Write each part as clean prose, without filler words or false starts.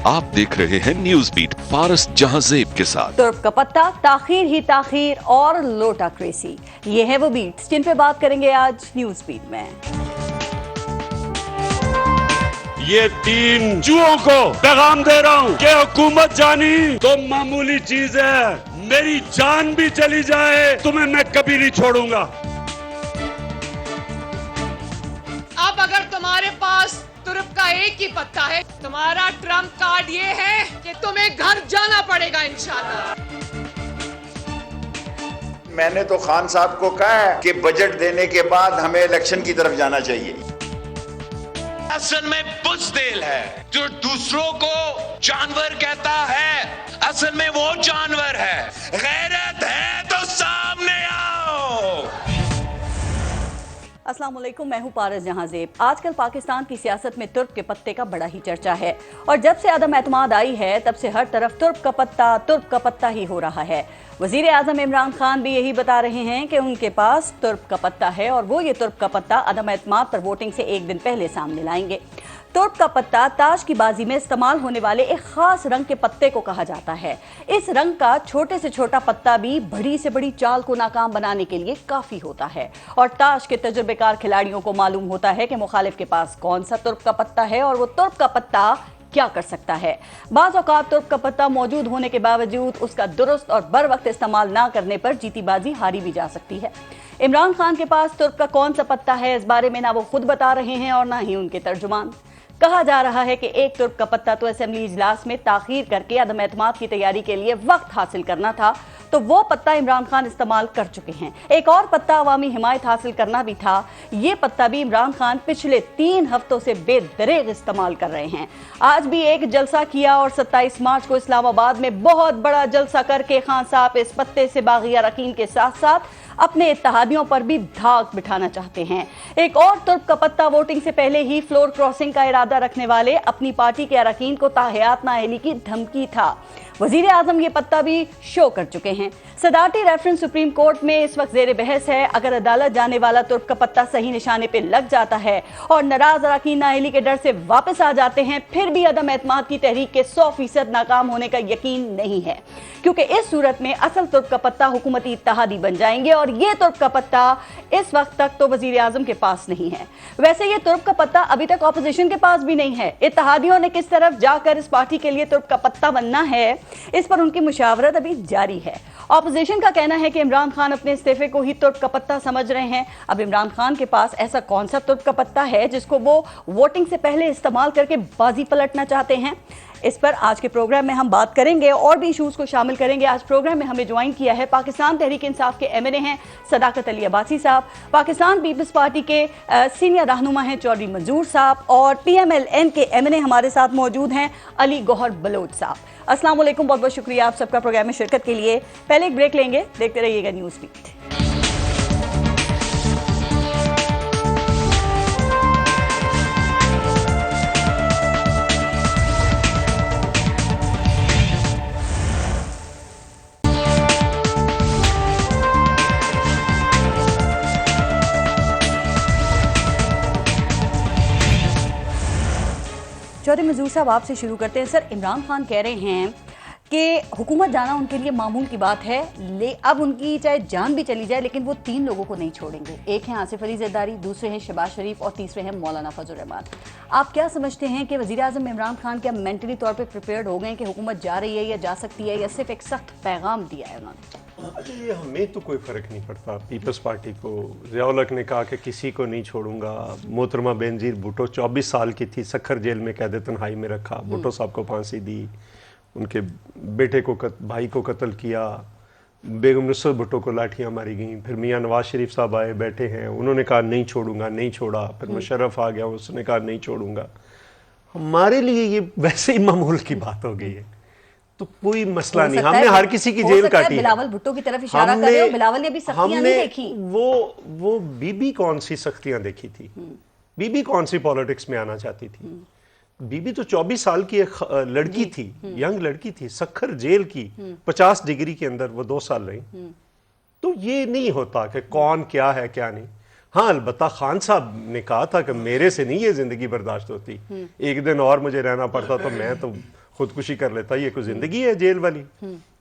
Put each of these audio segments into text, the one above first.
आप देख रहे हैं न्यूज बीट पारस जहांजेब के साथ। तुर्क का पत्ता, ताखीर ही ताखीर और लोटा क्रेसी, ये है वो बीट्स जिन पे बात करेंगे आज न्यूज बीट में। ये 3 जुओं को पैगाम दे रहा हूँ कि हुकूमत जानी तो मामूली चीज है, मेरी जान भी चली जाए तुम्हें मैं कभी नहीं छोड़ूंगा। अब अगर तुम्हारे पास तुर्क का एक ही पत्ता है, तुम्हारा ट्रम्प कार्ड ये है कि तुम्हें घर जाना पड़ेगा इंशाल्लाह। मैंने तो खान साहब को कहा है कि बजट देने के बाद हमें इलेक्शन की तरफ जाना चाहिए। असल में बुज़दिल है जो दूसरों को जानवर कहता है, असल में वो जानवर है। गैरत है तो सामने आओ। अस्सलाम वालेकुम, मैं हूं पारस जहांजेब। आजकल पाकिस्तान की सियासत में तुर्क के पत्ते का बड़ा ही चर्चा है और जब से अदम एतमाद आई है तब से हर तरफ तुर्क का पत्ता ही हो रहा है। वजीर आजम इमरान खान भी यही बता रहे हैं कि उनके पास तुर्क का पत्ता है और वो ये तुर्क का पत्ता अदम एतमाद पर वोटिंग से एक दिन पहले सामने लाएंगे। तुर्क का पत्ता ताश की बाजी में इस्तेमाल होने वाले एक खास रंग के पत्ते को कहा जाता है। इस रंग का छोटे से छोटा पत्ता भी बड़ी से बड़ी चाल को नाकाम बनाने के लिए काफी होता है और ताश के तजुर्बेकार खिलाड़ियों को मालूम होता है कि मुखालिफ के पास कौन सा तुर्क का पत्ता है और वो तुर्क का पत्ता क्या कर सकता है। बाज़ औक़ात तुर्क का पत्ता मौजूद होने के बावजूद उसका दुरुस्त और बर वक्त इस्तेमाल ना करने पर जीती बाजी हारी भी जा सकती है। इमरान खान के पास तुर्क का कौन सा पत्ता है, इस बारे में ना वो खुद बता रहे हैं और ना ही उनके तर्जुमान। कहा जा रहा है कि एक तुर्क का पत्ता तो असेंबली इजलास में ताखीर करके अदम एतमाद की तैयारी के लिए वक्त हासिल करना था, तो वो पत्ता इमरान खान इस्तेमाल कर चुके हैं। एक और पत्ता अवामी हिमायत हासिल करना भी था, ये पत्ता भी इमरान खान पिछले 3 हफ्तों से बेदरेग इस्तेमाल कर रहे हैं। आज भी एक जलसा किया और 27 मार्च को इस्लामाबाद में बहुत बड़ा जलसा करके खान साहब इस पत्ते से बागी अरकान के साथ साथ अपने इत्तेहादियों पर भी धाक बिठाना चाहते हैं। एक और तुर्क का पत्ता वोटिंग से पहले ही फ्लोर क्रॉसिंग का इरादा रखने वाले अपनी पार्टी के अरकान को ताहयात नाअहली की धमकी था। वजीर आजम ये पत्ता भी शो कर चुके हैं। सदारती रेफरेंस सुप्रीम कोर्ट में इस वक्त जेर बहस है। अगर अदालत जाने वाला तुर्क का पत्ता सही निशाने पे लग जाता है और नाराज अरकान नाअहली के डर से वापस आ जाते हैं, फिर भी अदम एतमाद की तहरीक के 100% नाकाम होने का यकीन नहीं है, क्योंकि इस सूरत में असल तुर्क का पत्ता हुकूमती इत्तेहादी बन जाएंगे और ये तुर्क का पत्ता इस वक्त तक तो वजीर आजम के पास नहीं है। वैसे ये तुर्क का पत्ता अभी तक ऑपोजिशन के पास भी नहीं है। इत्तेहादियों ने किस तरफ जाकर इस पार्टी के लिए तुर्क का पत्ता बनना है, इस पर उनकी मुशावरत अभी जारी है। ऑपोजिशन का कहना है कि इमरान खान अपने इस्तीफे को ही तुर्क का पत्ता समझ रहे हैं। अब इमरान खान के पास ऐसा कौन सा तुर्क का पत्ता है जिसको वो वोटिंग से पहले इस्तेमाल करके बाजी पलटना चाहते हैं, इस पर आज के प्रोग्राम में हम बात करेंगे और भी इशूज़ को शामिल करेंगे। आज प्रोग्राम में हमें ज्वाइन किया है पाकिस्तान तहरीक इंसाफ के MNA हैं सदाकत अली अब्बासी साहब, पाकिस्तान पीपल्स पार्टी के सीनियर रहनुमा हैं चौधरी मंजूर साहब और PMLN के MNA हमारे साथ मौजूद हैं अली गौहर बलोच साहब। अस्सलाम वालेकुम, बहुत बहुत शुक्रिया आप सबका प्रोग्राम में शिरकत के लिए। पहले एक ब्रेक लेंगे, देखते रहिएगा न्यूज़ बीट। चौधरी मंजूर साहब, आपसे शुरू करते हैं। सर, इमरान खान कह रहे हैं कि हुकूमत जाना उनके लिए मामूल की बात है, अब उनकी चाहे जान भी चली जाए लेकिन वो 3 लोगों को नहीं छोड़ेंगे। एक हैं आसिफ अली जरदारी, दूसरे हैं शहबाज शरीफ और तीसरे हैं मौलाना फजल रहमान। आप क्या समझते हैं कि वज़ीर आज़म इमरान खान क्या मेंटली तौर पर प्रिपेयर्ड हो गए कि हुकूमत जा रही है या जा सकती है, या सिर्फ एक सख्त पैगाम दिया है उन्होंने? ये हमें तो कोई फ़र्क नहीं पड़ता। पीपल्स पार्टी को ज़िया-उल-हक ने कहा कि किसी को नहीं छोड़ूंगा। मोहतरमा बेनज़ीर भुट्टो 24 साल की थी, सखर जेल में कैद तन्हाई में रखा, भुट्टो साहब को फांसी दी, उनके बेटे को भाई को कत्ल किया, बेगम नुसरत भुट्टो को लाठियाँ मारी गई। फिर मियाँ नवाज शरीफ साहब आए, बैठे हैं, उन्होंने कहा नहीं छोड़ूंगा, नहीं छोड़ा। फिर मुशर्रफ आ गया, उसने कहा नहीं छोड़ूंगा। हमारे लिए ये वैसे ही मामूल की बात हो गई है, तो कोई मसला नहीं। हमने हर किसी की जेल काटी। बिलावल भुट्टो की तरफ इशारा कर रहे हो, बिलावल ने भी सख्तियां नहीं देखी। वो बीबी कौन सी सख्तियां देखी थी? बीबी कौन सी पॉलिटिक्स में आना चाहती थी? बीबी तो 24 साल की एक लड़की थी, यंग लड़की थी, सखर जेल की 50 डिग्री के अंदर वो 2 साल रही। तो ये नहीं होता कि कौन क्या है क्या नहीं। हाँ, अलबत्ता खान साहब ने कहा था कि मेरे से नहीं ये जिंदगी बर्दाश्त होती, एक दिन और मुझे रहना पड़ता तो मैं तो खुदकुशी कर लेता, ये कोई जिंदगी है जेल वाली?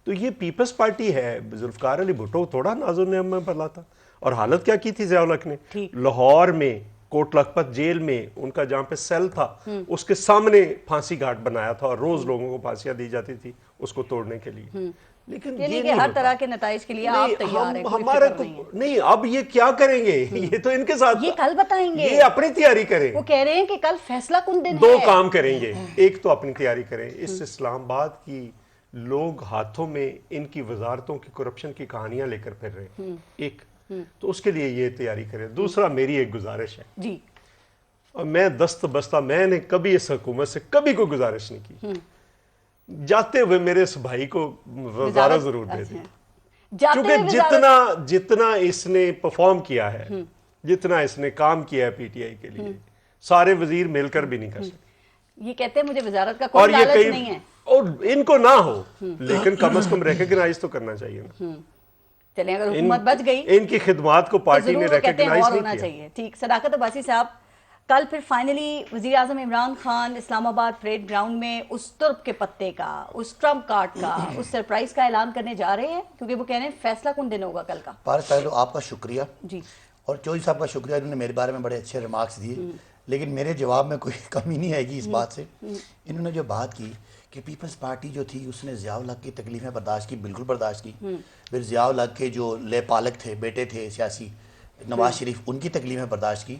तो ये पीपल्स पार्टी है। जुल्फकार अली भुट्टो थोड़ा नाज़ुन ने में पला था। और हालत क्या की थी ज़िया-उल-हक ने? लाहौर में कोट लखपत जेल में उनका जहाँ पे सेल था उसके सामने फांसी घाट बनाया था और रोज लोगों को फांसियां दी जाती थी उसको तोड़ने के लिए। लेकिन ये नहीं हर तरह के नताइज के लिए आप तैयार हैं, हमारे तो नहीं। अब ये क्या करेंगे? ये तो इनके साथ ये कल बताएंगे, ये अपनी तैयारी करें। वो कह रहे हैं कि कल फैसला कुन दिन दो है। काम करेंगे, एक तो अपनी तैयारी करें। इस इस्लामाबाद की लोग हाथों में इनकी वजारतों की करप्शन की कहानियां लेकर फिर रहे हैं, एक तो उसके लिए ये तैयारी करें। दूसरा मेरी एक गुजारिश है जी, और मैं दस्त बस्ता, मैंने कभी इस हुकूमत से कभी कोई गुजारिश नहीं की, जाते हुए मेरे इस भाई को वजारत जरूर दे दें। क्योंकि जितना इसने परफॉर्म किया है, जितना इसने काम किया है पीटीआई के लिए, सारे वजीर मिलकर भी नहीं कर सकते। ये कहते हैं मुझे वजारत का कोई लालच नहीं है और इनको ना हो, लेकिन कम से कम रिकॉग्नाइज तो करना चाहिए ना। चले अगर हुकूमत बच गई, इनकी खिदमत को पार्टी ने रिकॉग्नाइज नहीं किया चाहिए। ठीक, सदाकत अब्बासी साहब, कल फिर फाइनली वज़ीर आज़म इमरान खान इस्लामाबाद परेड ग्राउंड में उस तुर्क के पत्ते का, उस ट्रम्प कार्ड का, उस सरप्राइज का ऐलान करने जा रहे हैं, क्योंकि वो कह रहे हैं फैसला कौन दिन होगा कल का। पारस पहले आपका शुक्रिया जी, और चौधरी साहब का शुक्रिया, इन्होंने मेरे बारे में बड़े अच्छे रिमार्क्स दिए, लेकिन मेरे जवाब में कोई कमी नहीं आएगी इस बात से। इन्होंने जो बात की कि पीपल्स पार्टी जो थी उसने ज़िया-उल-हक की तकलीफ़ें बर्दाश्त की, बिल्कुल बर्दाश्त की। फिर ज़िया-उल-हक के जो लेपालक थे, बेटे थे सियासी, नवाज शरीफ, उनकी तकलीफ़ें बर्दाश्त की।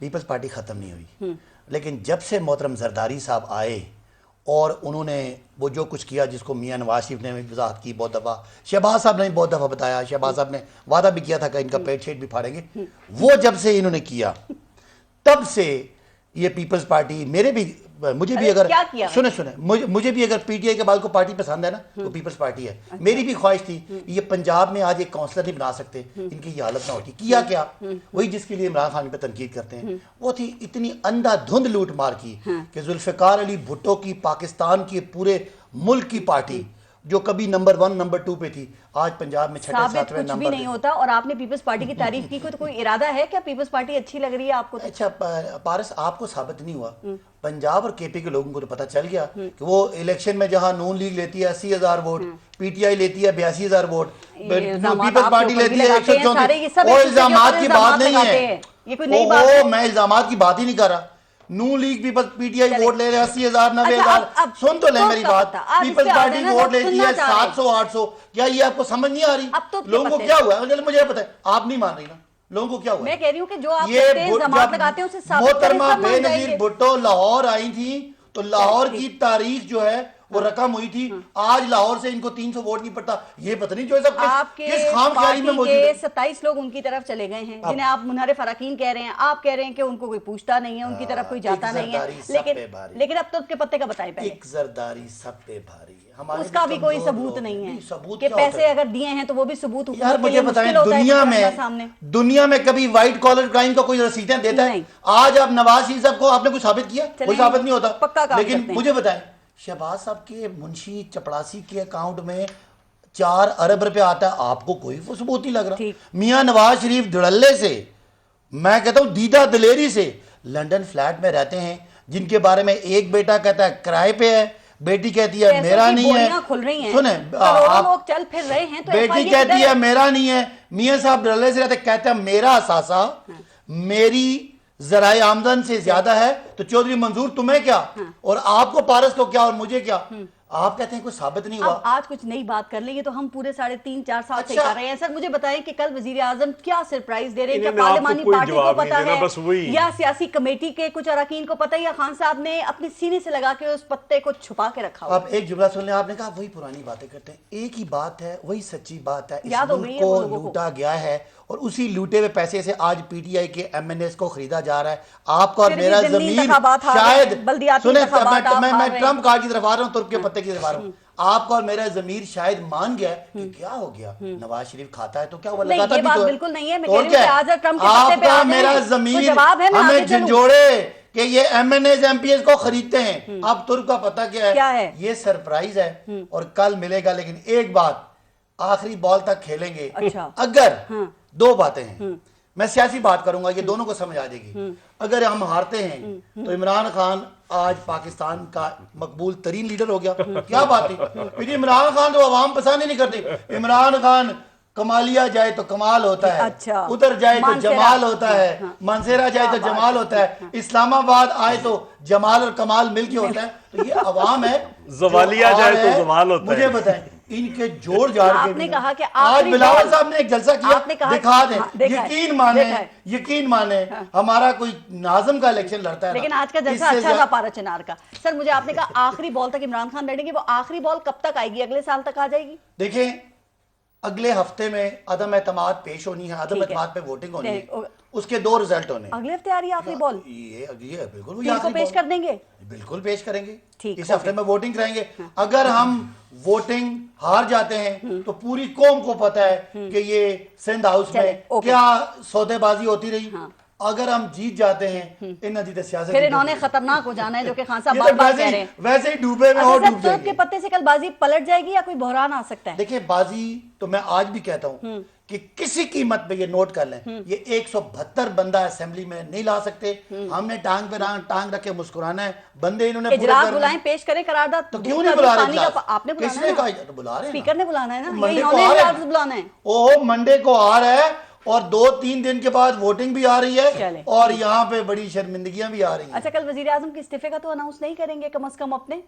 पीपल्स पार्टी ख़त्म नहीं हुई। लेकिन जब से मोहतरम जरदारी साहब आए और उन्होंने वो जो कुछ किया, जिसको मियाँ नवाज शरीफ ने वजाहत की बहुत दफ़ा, शहबाज साहब ने बहुत दफ़ा बताया, शहबाज साहब ने वादा भी किया था कि इनका पेट शेट भी फाड़ेंगे, वो जब से इन्होंने किया तब से ये पीपल्स पार्टी, मुझे भी अगर सुने मुझे भी अगर पीटीआई के बाद को पार्टी पसंद है ना तो पीपल्स पार्टी है। अच्छा। मेरी भी ख्वाहिश थी ये पंजाब में आज एक काउंसलर नहीं बना सकते, इनकी ये हालत ना होती। किया क्या? वही जिसके लिए इमरान खान पे तनकीद करते हैं, वो थी इतनी अंधाधुंध लूट मार की कि जुल्फिकार अली भुट्टो की पाकिस्तान की पूरे मुल्क की पार्टी जो कभी नंबर 1 नंबर 2 पे थी, आज पंजाब में 6-7वें नंबर भी नहीं होता। और आपने पीपल्स पार्टी की तारीफ की, तो कोई इरादा है क्या पीपल्स पार्टी अच्छी लग रही है आपको? अच्छा पारस, आपको साबित नहीं हुआ, पंजाब और केपी के लोगों को तो पता चल गया कि वो इलेक्शन में जहां नून लीग लेती है 80,000 वोट, पीटीआई लेती है 82,000 वोट, पीपल्स पार्टी लेती है 134। वो इल्जामात की बात नहीं है, मैं इल्जामात की बात ही नहीं कर रहा। नून लीग भी पीटीआई वोट ले रहे हैं 80,000 90,000। सुन तो ले मेरी बात, पीपल्स पार्टी वोट लेती है 700-800। क्या ये आपको समझ नहीं आ रही? लोगों को क्या हुआ मुझे पता है, आप नहीं मान रही ना। लोगों को क्या हुआ? मैं कह रही हूँ कि जो आप जमात लगाते हैं उसे साबित मोहतरमा बेनजीर भुट्टो लाहौर आई थी तो लाहौर की तारीख जो है वो रकम हुई थी। आज लाहौर से इनको 300 वोट नहीं पड़ता। ये पता नहीं जो सब किस खामख्याली में मौजूद है। 27 लोग उनकी तरफ चले गए हैं, जिन्हें आप मुनहरिफ अरकान कह रहे हैं। आप कह रहे हैं कि उनको कोई पूछता नहीं है, उनकी तरफ कोई जाता नहीं है। लेकिन अब तो के पत्ते का बताएं पहले। एक जरदारी सब पे भारी है, उसका भी कोई सबूत नहीं है। सबूत के पैसे अगर दिए हैं तो वो भी सबूत यार मुझे बताएं, दुनिया में कभी व्हाइट कॉलर क्राइम का कोई रसीदें देता है? आज आप नवाज शरीफ साहब को आपने कुछ साबित किया? कोई साबित नहीं होता। लेकिन मुझे बताएं, शहबाज साहब के मुंशी चपड़ासी के अकाउंट में 4 अरब रुपए आता है, आपको कोई सबूत नहीं लग रहा। मियां नवाज शरीफ धड़ल्ले से, मैं कहता हूं दीदा दिलेरी से, लंदन फ्लैट में रहते हैं, जिनके बारे में एक बेटा कहता है किराए पे है, बेटी कहती है मेरा नहीं है। खुल रही हैं, सुने लोग चल फिर रहे हैं तो बेटी कहती है मेरा नहीं है। मियां साहब धड़ल्ले से रहते, कहते हैं मेरा असासा मेरी जराए आमदन से ज्यादा है, तो चौधरी मंजूर तुम्हें क्या और आपको पारस को क्या और मुझे क्या? आप कहते हैं कुछ साबित नहीं हुआ। आज कुछ नई बात कर लेंगे तो हम पूरे 3.5-4 साल से कर रहे हैं। सर मुझे बताएं कि कल वजीर आजम क्या सरप्राइज दे रहे हैं? क्या पार्लिमानी पार्टी को पता है या सियासी कमेटी के कुछ अरकान को पता है, या खान साहब ने अपने सीने से लगा के उस पत्ते को छुपा के रखा? आप एक जुमला सुन लें, आपने कहा वही पुरानी बातें करते हैं। एक ही बात है, वही सच्ची बात है। इस मुल्क को लूटा गया है और उसी लूटे हुए पैसे से आज पीटीआई के एमएनएस को खरीदा जा रहा है। आपका और मेरा जमीर शायद सुने, मैं ट्रम्प कार्ड की तरफ आ रहा हूं, तुर्क के पत्ते की तरफ आ रहा हूं। आपका और मेरा जमीर शायद मान गया कि क्या हो गया, नवाज शरीफ खाता है तो क्या हुआ, लगाता भी तो बिल्कुल नहीं है। आपका मेरा जमीर हमें झंझोड़े कि ये एमएनएस एमपीएस को खरीदते हैं। अब तुर्क का पता क्या है? ये सरप्राइज है और कल मिलेगा। लेकिन एक बात, आखिरी बॉल तक खेलेंगे। अच्छा। अगर 2 बातें हैं, मैं सियासी बात करूंगा, ये दोनों को समझ आ जाएगी। अगर हम हारते हैं तो इमरान खान आज पाकिस्तान का मकबूल तरीन लीडर हो गया, क्या बात है। फिर इमरान खान तो अवाम पसंद ही नहीं करते। इमरान खान कमालिया जाए तो कमाल होता है, अच्छा, उधर जाए तो मानसेरा जमाल होता है, हाँ, मानसेरा जाए तो जमाल होता है, इस्लामाबाद आए तो जमाल और कमाल मिलके होता है। तो ये अवाम है, जवालिया जाए तो जमाल होता है। मुझे बताएं इनके जोड़ जाड़ के आपने कहा कि आज आखिरी बिलावल बॉल- साहब ने एक जलसा किया, आपने कहा दिखा दें, हाँ, देखा है, यकीन माने, देखा है। यकीन माने हमारा कोई नाज़म का इलेक्शन लड़ता है लेकिन ना, आज का जलसा इससे अच्छा था ज्यादा- पारा चिनार का। सर मुझे आपने कहा आखिरी बॉल तक इमरान खान लड़ेंगे, वो आखिरी बॉल कब तक आएगी? अगले साल तक आ जाएगी? देखें अगले हफ्ते में अदम एतमाद पेश होनी है, अदम ठीक है। एतमाद पे वोटिंग होनी नहीं, है, उसके 2 रिजल्ट होने हैं। अगले हफ्ते आ रही है आखिरी बॉल, ये बिल्कुल तो इनको पेश कर देंगे। बिल्कुल पेश करेंगे, ठीक, इस ओके। हफ्ते में वोटिंग कराएंगे। अगर हम वोटिंग हार जाते हैं तो पूरी कौम को पता है कि ये सिंध हाउस चले, में ओके। क्या सौदेबाजी होती रही। हाँ। अगर हम जीत जाते हैं इन जीते सियासत फिर की इन्होंने डूबेगी। खतरनाक हो जाना है, जो कि खान साहब ये बार तो बार वैसे कह ही- रहे हैं। वैसे ही डूबे में और अच्छा डूब सर, तुर्क के जाएंगे। पत्ते से कल बाजी पलट जाएगी या कोई बहरान आ सकता है? देखिए बाजी तो मैं आज भी कहता हूं कि किसी कीमत पे ये नोट कर लें, ये 172 बंदा असेंबली में नहीं ला सकते। हमने टांग पे टांग रख के मुस्कुराना है, बंदे इन्होंने पूरे इजलास करने बुलाएं, हैं। पेश करें करारदाद। तो क्यों नहीं बुला रहे पानी का इजलास? आपने बुलाना किसने है ना? कहा? तो बुला रहे हैं ना। स्पीकर ने बुलाना है ना, मंडे ये को इन्होंने आ रहे हैं। इजलास बुलाना है। ओहो मंडे को आ रहा है और 2-3 दिन के बाद वोटिंग भी आ रही चले। है और यहाँ पे बड़ी शर्मिंदगियां भी आ रही हैं। अच्छा कल वजीर आजम के इस्तीफे का तो अनाउंस नहीं करेंगे कम से कम अपने?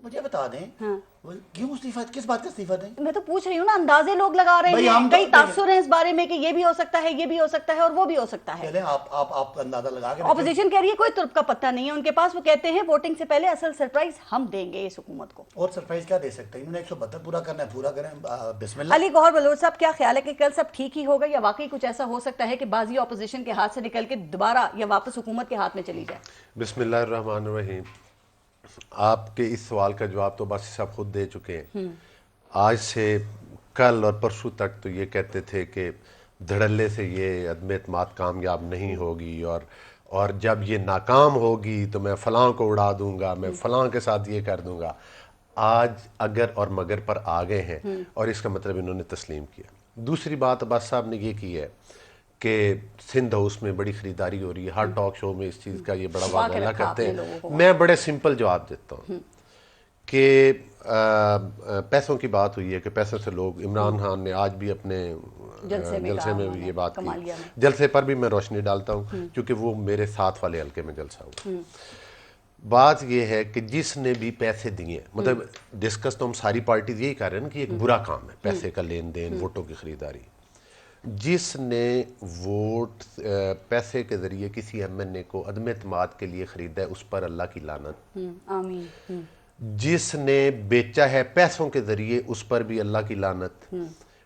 मुझे बता दें हाँ। वो क्यों इस्तीफा, किस बात का इस्तीफा दें? मैं तो पूछ रही हूँ ना, अंदाजे लोग लगा रहे भाई, हैं, हम तो- कई तासुर हैं इस बारे में कि ये भी हो सकता है, ये भी हो सकता है और वो भी हो सकता है। चले आप अंदाजा लगा के ऑपोजिशन कह रही है कोई तुर्क का पत्ता नहीं है उनके पास। वो कहते हैं वोटिंग से पहले असल सरप्राइज हम देंगे इस हुकूमत को। और सरप्राइज क्या दे सकते हैं? इन्होंने 172 पूरा करना है, पूरा करें। बिस्मिल्लाह। अली गौहर बलोच साहब, क्या ख्याल है कि कल सब ठीक ही होगा या वाकई कुछ ऐसा हो सकता है कि बाजी ऑपोजिशन के हाथ से निकल के दोबारा या वापस हुकूमत के हाथ में चली जाए? बिस्मिल्लाहिर्रहमानिर्रहीम। आपके इस सवाल का जवाब तो बस सब खुद दे चुके हैं। आज से कल और परसों तक तो ये कहते थे कि धड़ल्ले से ये अदम एतमाद कामयाब नहीं होगी और जब ये नाकाम होगी तो मैं फ़लाँ को उड़ा दूंगा, मैं फ़लाँ के साथ ये कर दूंगा। आज अगर और मगर पर आ गए हैं और इसका मतलब इन्होंने तस्लीम किया। दूसरी बात अब्बास साहब ने ये की है कि सिंध हाउस में बड़ी खरीदारी हो रही है, हर टॉक शो में इस चीज़ का ये बड़ा वादा करते हैं। मैं बड़े सिंपल जवाब देता हूँ कि पैसों की बात हुई है कि पैसों से लोग, इमरान खान ने आज भी अपने जलसे में भी ये बात की, जलसे पर भी मैं रोशनी डालता हूँ क्योंकि वो मेरे साथ वाले हल्के में जलसा हुआ। बात ये है कि जिसने भी पैसे दिए, मतलब डिस्कस तो हम सारी पार्टी यही कर रहे हैं ना कि एक बुरा काम है पैसे का लेन देन, वोटों की खरीदारी। जिसने वोट पैसे के जरिए किसी एमएनए को अदम एतमाद के लिए खरीदा है उस पर अल्लाह की लानत। आमीन। जिसने बेचा है पैसों के जरिए उस पर भी अल्लाह की लानत।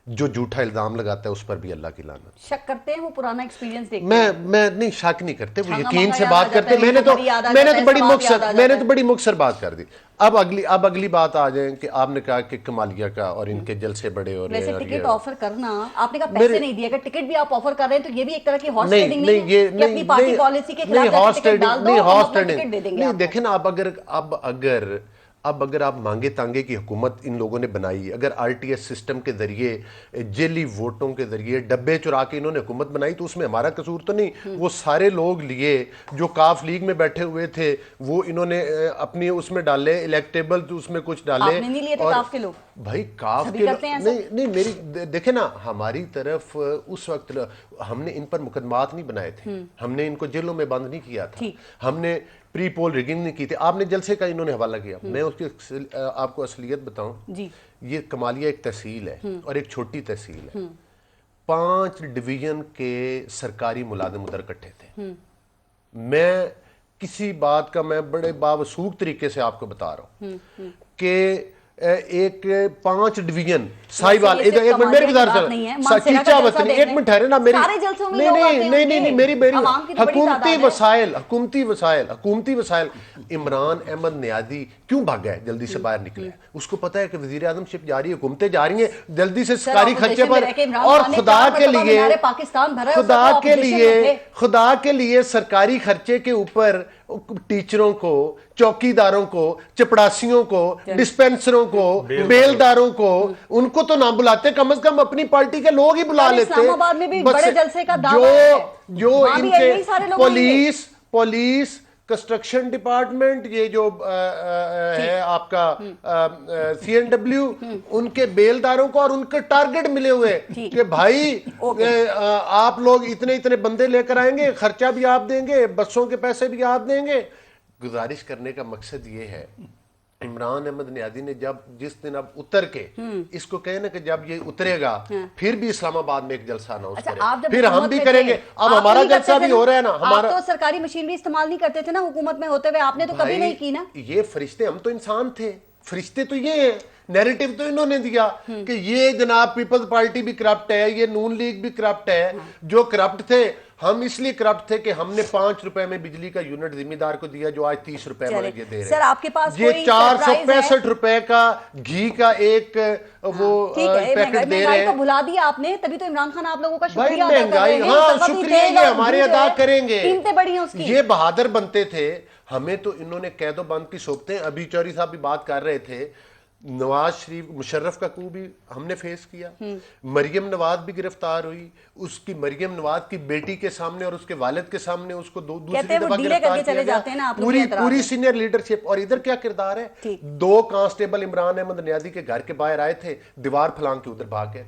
जो झूठा इल्जाम लगाता है उस पर भी अल्लाह की लानत। शक करते हैं वो पुराना एक्सपीरियंस देखते मैं नहीं शक नहीं करते, वो छांगा यकीन मांगा से याद बात आ जाता करते। है, मैंने तो खबरी याद आ जाता है, बड़ी सवाल मुख्तसर याद आ जाता मैंने है। तो बड़ी मुख्तसर बात कर दी। अब अगली बात आ जाए कि आपने कहा कि कमालिया का और इनके जलसे बड़े हो रहे हैं। वैसे और टिकट ये- ऑफर करना, आपने कहा पैसे नहीं दिए, अगर टिकट भी आप ऑफर कर रहे हैं तो ये भी एक तरह की हॉर्स नहीं ट्रेडिंग नहीं ये है कि अपनी पार्टी पॉलिसी के खिलाफ जाके हॉर्स टिकट ट्रेडिंग डाल दो, नहीं, हम हॉर्स अपना टिकट दे ट्रेडिंग देंगे नहीं। आपको। देखें ना, अब अगर आप मांगे तांगे की हुकूमत इन लोगों ने बनाई, अगर आरटीएस सिस्टम के जरिए जेली वोटों के जरिए डब्बे चुरा के इन्होंने हुकूमत बनाई तो उसमें हमारा कसूर तो नहीं। वो सारे लोग लिए जो काफ लीग में बैठे हुए थे, वो इन्होंने अपनी उसमें डाले, इलेक्टेबल तो उसमें कुछ डाले। आपने नहीं लिए थे काफ के लोग? भाई काफ सभी के करते हैं ऐसा? नहीं मेरी देखे ना, हमारी तरफ उस वक्त हमने इन पर मुकदमात नहीं बनाए थे, हमने इनको जेलों में बंद नहीं किया था, हमने प्री पोल रिगिंग नहीं की थी। आपने जलसे का इन्होंने हवाला किया। मैं उसकी आपको असलियत बताऊं जी, ये कमालिया एक तहसील है और एक छोटी तहसील है। 5 डिवीजन के सरकारी मुलाजिम उधर इकट्ठे थे। मैं किसी बात का मैं बड़े बावसूख तरीके से आपको बता रहा हूं कि एक 5 डिवीजन साहिवाल, एक मिनट मेरी गुजारिश एक मिनट ठहरे ना मेरी, नहीं मेरी हुकूमती वसाइल। इमरान अहमद नियाजी क्यों भागा है, जल्दी से बाहर निकले? उसको पता है कि वजीर आजम शिप जा रही है, हुकूमतें जा रही हैं, जल्दी से सरकारी खर्चे पर। और खुदा के लिए सरकारी खर्चे के ऊपर टीचरों को, चौकीदारों को, चपड़ासियों को, डिस्पेंसरों को, बेलदारों को, उनको तो ना बुलाते, कम से कम अपनी पार्टी के लोग ही बुला लेते। इस्लामाबाद में भी बस बड़े जलसे का दावा है। जो वहाँ भी यही सारे इनके लोग होंगे। पुलिस कंस्ट्रक्शन डिपार्टमेंट, ये जो है आपका CNW, उनके बेलदारों को और उनके टारगेट मिले हुए कि भाई आप लोग इतने इतने बंदे लेकर आएंगे, खर्चा भी आप देंगे, बसों के पैसे भी आप देंगे। गुजारिश करने का मकसद ये है, इमरान अहमद नियाज़ी ने जिस दिन अब उतर के इसको कहे ना कि जब ये उतरेगा फिर भी इस्लामाबाद में एक जलसा अनाउंस करें, फिर हम भी करेंगे। अब हमारा जलसा भी हो रहा है ना, हमारा तो सरकारी मशीनरी इस्तेमाल नहीं करते थे ना हुकूमत में होते हुए, आपने तो कभी नहीं की ना। ये फरिश्ते, हम तो इंसान थे, फरिश्ते तो ये हैं। नैरेटिव तो इन्होंने दिया कि ये जनाब पीपल्स पार्टी भी करप्ट है, ये नून लीग भी करप्ट है। जो करप्ट थे, हम इसलिए करप्ट थे कि हमने 5 रुपए में बिजली का यूनिट जिम्मेदार को दिया, जो आज 30 रुपए में ये दे रहे हैं। सर आपके पास ये 465 रुपए का घी का एक वो पैकेट दे रहे हैं। तो भुला दिया आपने, तभी तो इमरान खान आप लोगों का शुक्रिया अदा कर रहे महंगाई, हैं। हाँ शुक्रिया ये हमारे अदा करेंगे, कीमतें बढ़ी हैं उसकी। ये बहादुर बनते थे। हमें तो इन्होंने कैदो बंद की सोचते। अभी चौधरी साहब भी बात कर रहे थे, नवाज शरीफ, मुशर्रफ का coup भी हमने फेस किया, मरियम नवाज भी गिरफ्तार हुई, उसकी मरियम नवाज की बेटी के सामने और उसके वालिद के सामने उसको दूसरी दफा गिरफ्तार किया गया। पूरी सीनियर लीडरशिप। और इधर क्या किरदार है, 2 कांस्टेबल इमरान अहमद नियाज़ी के घर के बाहर आए थे, दीवार फलांग के उधर भाग गए।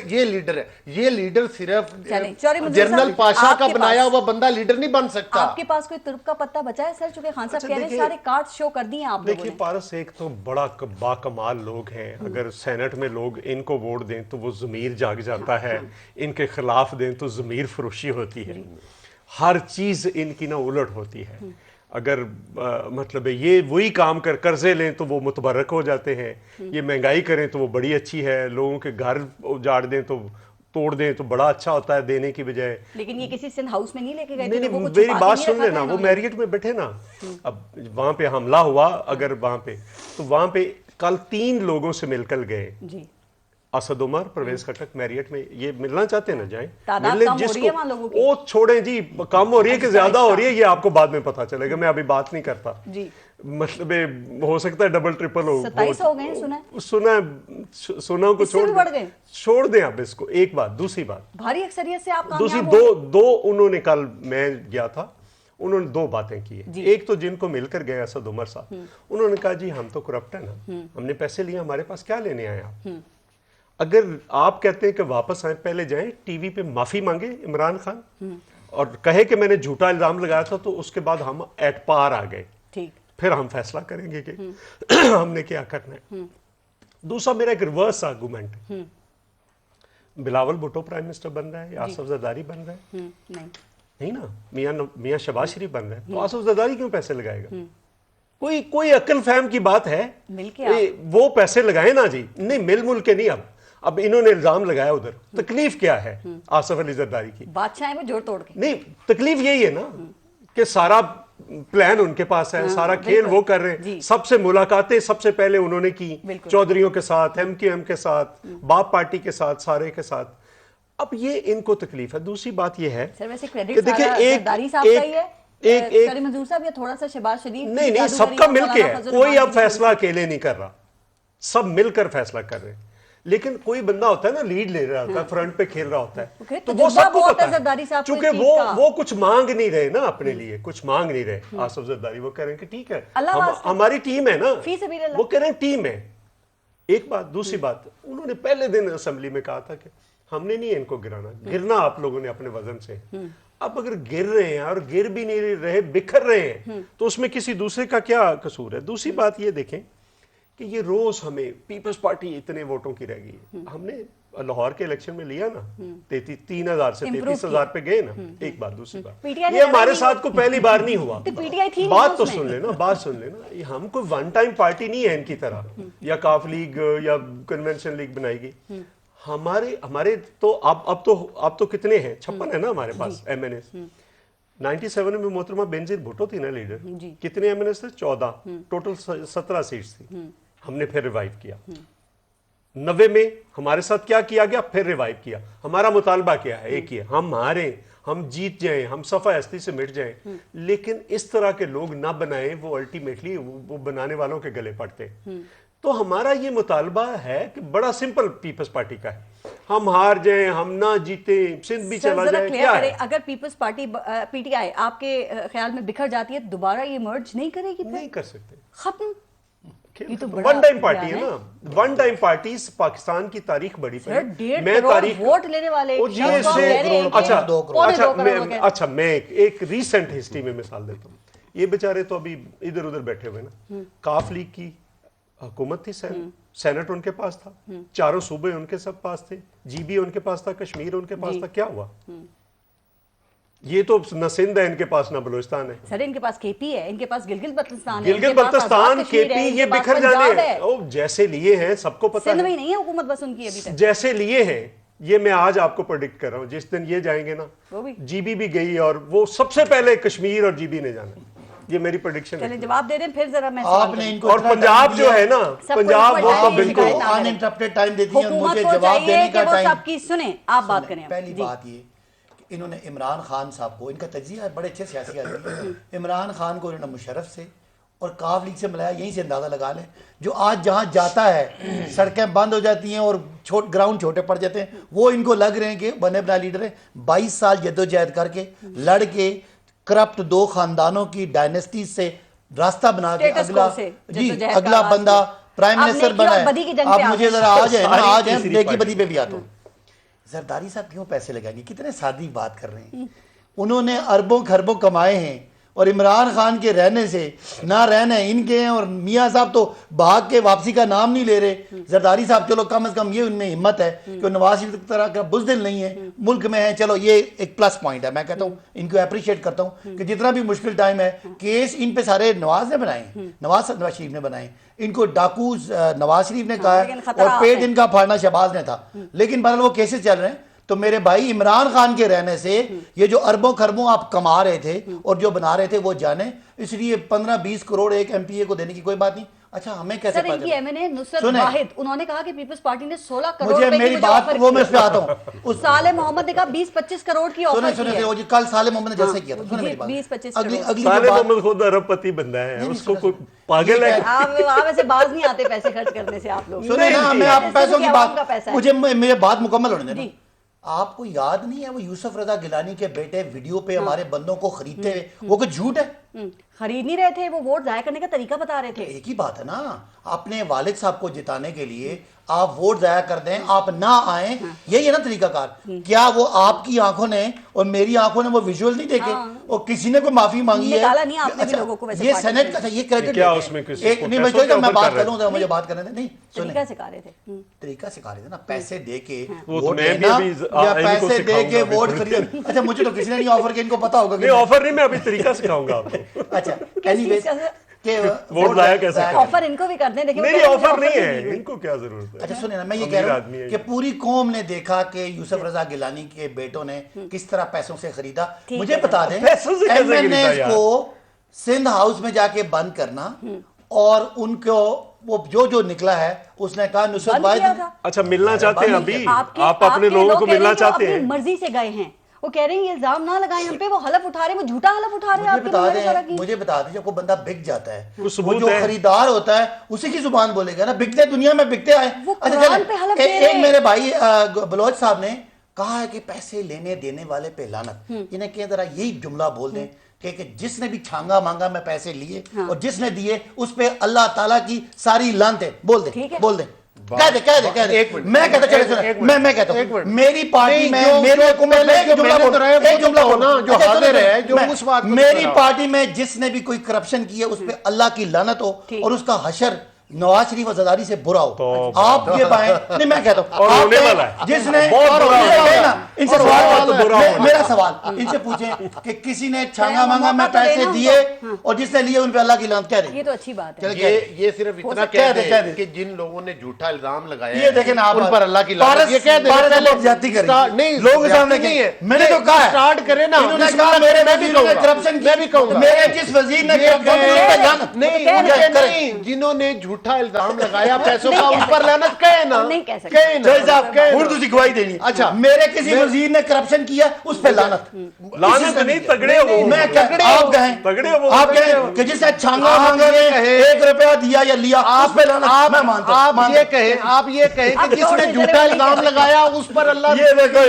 ये लीडर है, ये लीडर सिर्फ जनरल पाशा का बनाया हुआ बंदा लीडर नहीं बन सकता। आपके पास कोई तुर्क का पत्ता बचा है सर? चूंकि खान साहब कह रहे हैं सारे कार्ड शो कर दिए आप लोगों ने। देखिए पारस, एक तो बड़ा बाकमाल लोग हैं, अगर सेनेट में लोग इनको वोट दें तो वो ज़मीर जाग जाता है, इनके खिलाफ दें तो ज़मीर फरोशी होती है, हर चीज़ इनकी ना उलट होती है। अगर मतलब ये वही काम कर कर्जे लें तो वो मुतबरक हो जाते हैं, ये महंगाई करें तो वो बड़ी अच्छी है, लोगों के घर उजाड़ दें तो तोड़ दें तो बड़ा अच्छा होता है देने की बजाय। लेकिन ये किसी सिंध हाउस में नहीं लेके गए थे। नहीं, मेरी बात सुन लेना, वो मैरियट में बैठे ना, अब वहां पे हमला हुआ, अगर वहां पे तो वहां पे कल 3 लोगों से मिलकर गए जी, असद उमर, परवेज खटक, मैरियट में। ये मिलना चाहते हैं ना, जाएं मिलने, जिसको वो छोड़े जी, कम हो रही है कि ज्यादा हो रही है ये आपको बाद में पता चलेगा, मैं अभी बात नहीं करता जी। मतलब हो सकता है डबल ट्रिपल हो, 27 हो गए, सुना को छोड़ दें आप इसको। एक बात, दूसरी बात, भारी अक्सरियत से आप दूसरी दो उन्होंने, कल मैं गया था, उन्होंने 2 बातें की है। एक तो जिनको मिलकर गए असद उमर साहब, उन्होंने कहा जी हम तो करप्ट है ना, हमने पैसे लिए, हमारे पास क्या लेने आए आप? अगर आप कहते हैं कि वापस आए, पहले जाएं टीवी पे माफी मांगे इमरान खान और कहे कि मैंने झूठा इल्जाम लगाया था, तो उसके बाद हम एट पार आ गए, ठीक, फिर हम फैसला करेंगे कि हमने क्या करना है। दूसरा मेरा एक reverse argument, Bilawal Bhutto prime minister बन रहा है, आसिफ जरदारी बन रहा है, नहीं ना, मियां शहबाज शरीफ बन रहे हैं, तो आसिफ जरदारी क्यों पैसे लगाएगा? कोई अक्ल फहम की बात है, वो पैसे लगाए ना जी, नहीं मिल मुल के नहीं। अब इन्होंने इल्जाम लगाया उधर, तकलीफ क्या है आसिफ अली जरदारी की? बादशाह है वो जोड़ तोड़ के। नहीं, तकलीफ यही है ना कि सारा प्लान उनके पास है, सारा खेल वो कर रहे हैं। सबसे मुलाकातें सबसे पहले उन्होंने की चौधरियों के साथ, MQM के साथ, बाप पार्टी के साथ, सारे के साथ। अब ये इनको तकलीफ है। दूसरी बात ये है, देखिए थोड़ा सा शहबाज शरीफ, नहीं सबका मिलके है, कोई अब फैसला अकेले नहीं कर रहा, सब मिलकर फैसला कर रहे हैं। लेकिन कोई बंदा होता है ना, लीड ले रहा होता है, फ्रंट पे खेल रहा होता है, तो वो सबको पता है। चूंकि वो कुछ मांग नहीं रहे ना अपने लिए, कुछ मांग नहीं रहे आसिफ जरदारी, वो कह रहे हैं कि ठीक है हमारी टीम है ना, वो कह रहे हैं टीम है। एक बात। दूसरी बात, उन्होंने पहले दिन असेंबली में कहा था कि हमने नहीं इनको गिरना आप लोगों ने अपने वजन से। अब अगर गिर रहे हैं और गिर भी नहीं रहे, बिखर रहे हैं, तो उसमें किसी दूसरे का क्या कसूर है? दूसरी बात ये देखें कि ये रोज हमें पीपल्स पार्टी इतने वोटों की रह गई। हमने लाहौर के इलेक्शन में लिया ना, 3,000 से 33,000 पे गए ना। एक बात। दूसरी बात, ये हमारे साथ को पहली बार नहीं हुआ। बात तो सुन लेना, बात सुन लेना, हम कोई वन टाइम पार्टी नहीं है इनकी तरह, या काफ लीग या कन्वेंशन लीग बनाएगी। हमारे तो अब तो कितने हैं, 56 है ना हमारे पास MNAs। 97 में मोहतरमा बेनजीर भुट्टो थी ना लीडर, कितने MNAs थे? 14, टोटल 17 सीट्स थी। हमने फिर रिवाइव किया। 90 में हमारे साथ क्या किया गया? फिर रिवाइव किया। हमारा मुतालबा क्या है? एक ही है, हम जीत जाएं, हम सफा हस्ती से मिट जाएं, लेकिन इस तरह के लोग ना बनाएं, वो अल्टीमेटली वो बनाने वालों के गले पड़ते हैं। तो हमारा ये मुतालबा है कि बड़ा सिंपल पीपल्स पार्टी का है, हम हार जाएं, हम ना जीते, सिंध भी चला जाए, क्या है? अगर पीपल्स पार्टी पीटीआई आपके ख्याल में बिखर जाती है, दोबारा ये मर्ज नहीं करेगी? नहीं कर सकते, खत्म। ये तो वन टाइम पार्टी है ना, वन टाइम पार्टी पाकिस्तान की तारीख बड़ी सर, 1.5 करोड़ वोट लेने वाले अच्छा मैं एक रीसेंट हिस्ट्री में मिसाल देता हूँ। ये बेचारे तो अभी इधर उधर बैठे हुए ना, काफ लीग की हुकूमत थी, सेनेट उनके पास था, चारों सूबे उनके सब पास थे, जीबी उनके पास था, कश्मीर उनके पास था, क्या हुआ? ये तो न सिंध है इनके पास, न बलूचिस्तान है। सर इनके पास केपी है, इनके पास गिलगित बल्तिस्तान है, गिलगित बल्तिस्तान, केपी, ये बिखर जाने हैं। ओ, जैसे लिए हैं सबको पता सिंध में नहीं है हुकूमत बस उनकी अभी तक। जैसे लिए हैं, ये मैं आज आपको प्रेडिक्ट कर रहा हूँ, जिस दिन ये जाएंगे ना, जीबी भी गई और वो सबसे पहले कश्मीर और जीबी ने जाना, ये मेरी प्रेडिक्शन है। जवाब दे दें फिर जरा मैं आपने इनको और पंजाब जो है ना, पंजाब वो तो बिल्कुल अनइंटरप्टेड टाइम देती है, मुझे जवाब देने का टाइम। सबकी सुने, आप बात करें। पहली बात ये कि इन्होंने इमरान खान साहब को, इनका तजिया बड़े अच्छे सियासी आदमी है, इमरान खान को इन्होंने मुशर्रफ से और काफ लीग से मिलाया, यहीं से अंदाजा लगा लें। जो आज जहां जाता है सड़कें बंद हो जाती हैं और ग्राउंड छोटे पड़ जाते हैं, वो इनको लग रहे हैं कि बने बना लीडर है। 22 साल जद्दोजहद करके लड़ के करप्ट 2 खानदानों की डायनेस्टी से रास्ता बना के अगला बंदा प्राइम मिनिस्टर बना है। आप मुझे जरा आज है देखी बदी पे भी आता हूँ। जरदारी साहब क्यों पैसे लगाएंगे? कितने सादी बात कर रहे हैं। उन्होंने अरबों खरबों कमाए हैं और इमरान खान के रहने से ना रहने इनके हैं, और मियाँ साहब तो भाग के वापसी का नाम नहीं ले रहे। जरदारी साहब चलो कम से कम ये उनमें हिम्मत है कि नवाज शरीफ की तरह का बुज़दिल नहीं है, मुल्क में है, चलो ये एक प्लस पॉइंट है। मैं कहता हूँ इनको अप्रिशिएट करता हूँ कि जितना भी मुश्किल टाइम है, केस इन पे सारे नवाज ने बनाए, नवाज शरीफ ने बनाए, इनको डाकू नवाज शरीफ ने कहा है और पेट इनका फाड़ना शहबाज ने था, लेकिन बहरहाल वो केसेस चल रहे हैं। तो मेरे भाई इमरान खान के रहने से ये जो अरबों खरबों आप कमा रहे थे और जो बना रहे थे वो जाने, इसलिए 15-20 करोड़ एक एमपीए को देने की कोई बात नहीं। अच्छा हमें कैसे पता चला? एमएनए नुसरत वाहिद उन्होंने कहा कि पीपल्स पार्टी ने 16 करोड़ मुझे मेरी बात वो मैं उस पे आता हूं। उस साले मोहम्मद ने कहा 20-25 करोड़ की ऑफर की है। सुने कल साले मोहम्मद ने जैसे किया था, सुने मेरी बात, 20-25 अगली साले मोहम्मद खुद अरबपति बंदा है, उसको कोई पागल है। आप ऐसे बाज नहीं आते पैसे खर्च करने से आप लोग। सुने ना, मैं आप पैसों की बात, मुझे मेरी बात मुकम्मल होने देना। आपको याद नहीं है वो यूसुफ रजा गिलानी के बेटे वीडियो पे हमारे बंदों को खरीदते हुए, वो कुछ झूठ है? खरीद नहीं रहे थे, वो वोट जाया करने का तरीका बता रहे थे। एक ही बात है ना, अपने वालिद साहब को जिताने के लिए आप वोट जाया कर दें, आप ना आए, यही है ना तरीकाकार। क्या वो आपकी आंखों ने और मेरी आंखों ने वो विजुअल नहीं देखे और किसी ने कोई माफी मांगी है? नहीं आपने भी लोगों को वैसे ये सेनेट का ये क्रेडिट क्या उसमें एक नहीं, मैं बात करूं, मुझे बात करने दें। नहीं तरीका सिखा रहे थे, तरीका सिखा रहे थे ना, पैसे दे के वोट लेना या पैसे दे के वोट खरीदना। अच्छा मुझे तो किसी ने नहीं ऑफर किया, इनको पता होगा कि ऑफर नहीं, मैं अभी तरीका सिखाऊंगा आपको। अच्छा एनीवेज वोट लाया कैसे? ऑफर इनको भी कर दें, लेकिन नहीं ऑफर नहीं है, इनको क्या जरूरत है? अच्छा सुनिए ना, मैं ये कह रहा हूँ कि पूरी कौम ने देखा कि यूसुफ रजा गिलानी के बेटों ने किस तरह पैसों से खरीदा। मुझे बता दें, एमएनए को सिंध हाउस में जाके बंद करना और उनको वो जो निकला है, उसने कहा नुसरत वाहिद। अच्छा मिलना चाहते हैं अभी आप अपने लोगों को मिलना चाहते हैं, मर्जी से गए हैं, वो कह रहे हैं ये इल्जाम ना लगाएं हम पे, वो हलफ उठा रहे हैं, वो झूठा हलफ उठा रहे हैं। मुझे बता दें जब कोई बंदा बिक जाता है, वो जो खरीदार होता है उसी की जुबान बोलेगा ना, बिकते दुनिया में बिकते आए। अच्छा एक मेरे भाई बलोच साहब ने कहा है कि पैसे लेने देने वाले पे लानत। इन्हें कह जरा यही जुमला बोल दें कि जिसने भी छांगा मांगा मैं पैसे लिए और जिसने दिए उस पे अल्लाह ताला की सारी लानतें। बोल दे कह दे। मैं कहता चले मैं कहता हूं मेरी पार्टी में मेरे को एक जुमला बोलना जो हाजिर है, जो उस बात मेरी पार्टी में जिसने भी कोई करप्शन की है उस पे अल्लाह की लानत हो और उसका हशर नवाज शरीफ और जरदारी से बुरा हो। आप ये पाए नहीं, मैं कहता हूं जिसने इनसे सवाल, मेरा सवाल इनसे पूछें कि किसी ने छांगा मांगा मैं पैसे दिए और जिसने लिए उन पे अल्लाह की लानत कह रहे। ये तो अच्छी बात है। ये सिर्फ इतना कह दे कि जिन लोगों ने झूठा इल्जाम लगाया, ये देखें ना, उन पर अल्लाह की लानत, ये कह दे लोग ज्यादती करें नहीं, लोगों के सामने नहीं है। मैंने तो कहा स्टार्ट करे ना, उन्होंने कहा मेरे मैं भी करप्शन, मैं भी कहूंगा मेरे जिस वजीर ने नहीं, जिन्होंने झूठा इल्जाम लगाया पैसों का, उन पर लानत कहे ना, नहीं कह सकते उर्दू की गवाही देनी। अच्छा मेरे किसी वजीर ने करप्शन किया उस पे लानत नहीं, तगड़े हो। मैं क्या आप गए तगड़े हो, आप गए कि जिसने छांगा मांगे 1 रुपया दिया या लिया उस पे लानत मैं मानता हूं। आप ये कहें कि जिसने झूठा इल्जाम लगाया उस पर अल्लाह ये देखो